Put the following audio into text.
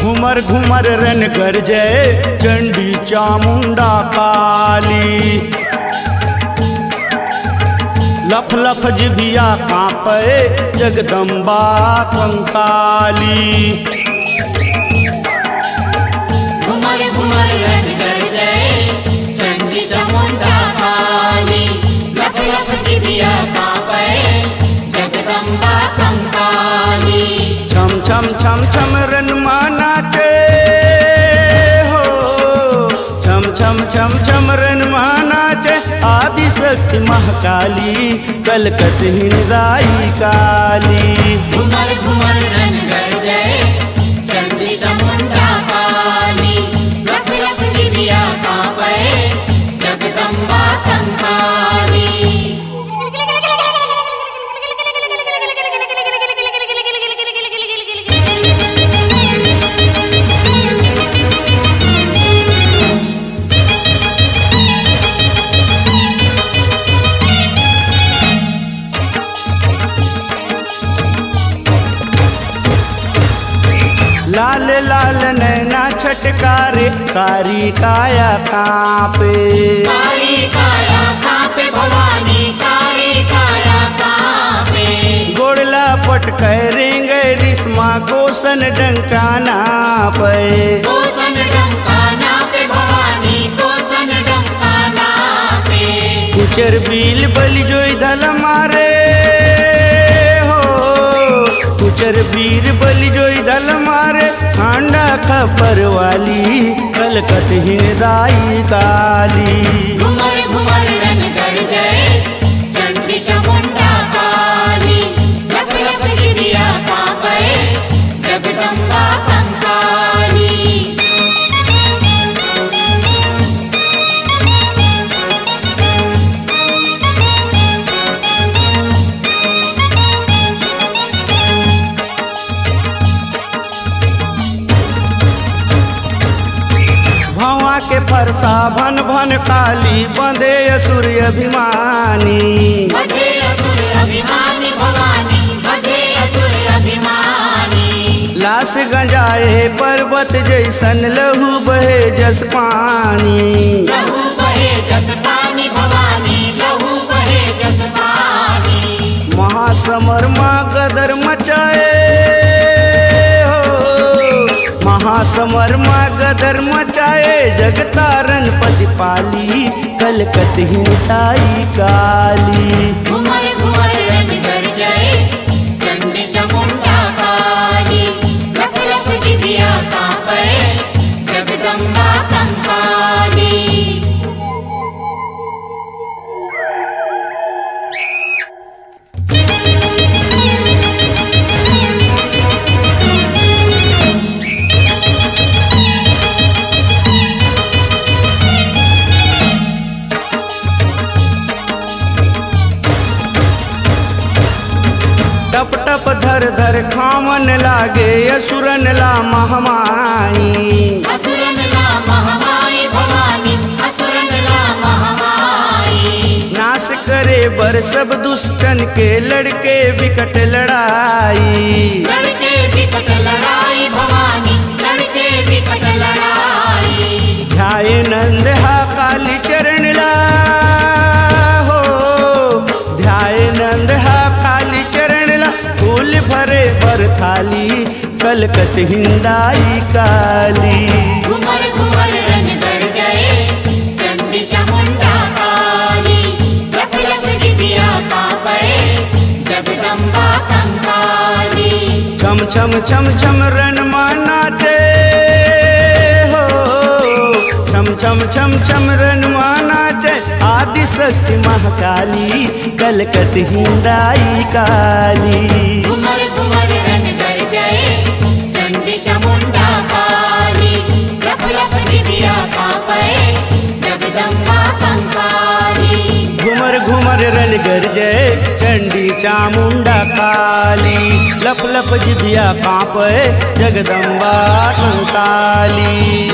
घुमर घुमर रन गरजे चंडी चामुंडा काली। लफ लफ जिभिया कांपे जगदम्बा कंकाली। घुमर घुमर रन गरजे चंडी चामुंडा काली। लफ लफ जिभिया कांपे जगदम्बा कंकाली। छम छम छम छम रन नाचे हो, छम छम छम छम रन नाचे आदि शक्ति महाकाली कलकत हिंदाई काली। घुमर घुमर रन गरजे चंडी चामुंडा काली। लख लख जिभिया कांपे जगदम्बा कंकाली। लाल लाल नैना छटकारे कारी काया कांपे। कारी काया कांपे भवानी कारी काया कांपे। गोड़ला पटके रेंगे रिश्मा गोसन डंकाना पे। गोसन डंकाना पे भवानी गोसन डंकाना पे। कुचर बील बलि जोई धल मारे हो, कुचर बीर बलि जोई धल मारे हांडा खपर वाली कलकत हिंदाई काली। घुमर घुमर रन गरजे चंडी चामुंडा काली। लख लख जिभिया कांपे जगदम्बा कंकाली। भवा के फरसा भन भन काली बंदे असुर अभिमानी। बंधे असुर अभिमानी भवानी बंधे असुर अभिमानी। लाश गंजाए पर्वत जैसन लहू बहे जस पानी। लहू बहे जस पानी भवानी लहू बहे जस पानी। महासमर माँ गदर मचाए हो, महासमर माँ गदर मचाए जगतारन पतिपाली कलकत हिंदाई काली। घुमर घुमर रन गरजे चंडी चामुंडा काली। लख लख जिभिया कांपे जगदम्बा कंकाली। टप टप धर धर खामन लागे असुरन ला महमाई। असुरन ला महमाई भवानी असुरन ला महमाई। नाश करे बर सब दुष्टन के लड़के विकट लड़ाई। लड़के विकट लड़ाई भवानी लड़के विकट लड़ाई। ध्याये नंद हा काली चरण ला हो, ध्याये नंद हा काली चरण ला फूल भरे बर थाली कलकत हिंदाई काली। घुमर घुमर रन गरजे चंडी चामुंडा काली। लख लख जिभिया कांपे जगदम्बा कंकाली। छम छम छम छम रन नाचे हो, छम छम छम छम रन नाचे आदि शक्ति महाकाली कलकत हिंदाई काली। घुमर घुमर रन गरजे चंडी चामुंडा काली। लख लख जिभिया कांपे जगदम्बा कंकाली। घुमर घुमर रन गरजे चंडी चामुंडा काली। लप लप जिभिया कांपे जगदम्बा कंकाली।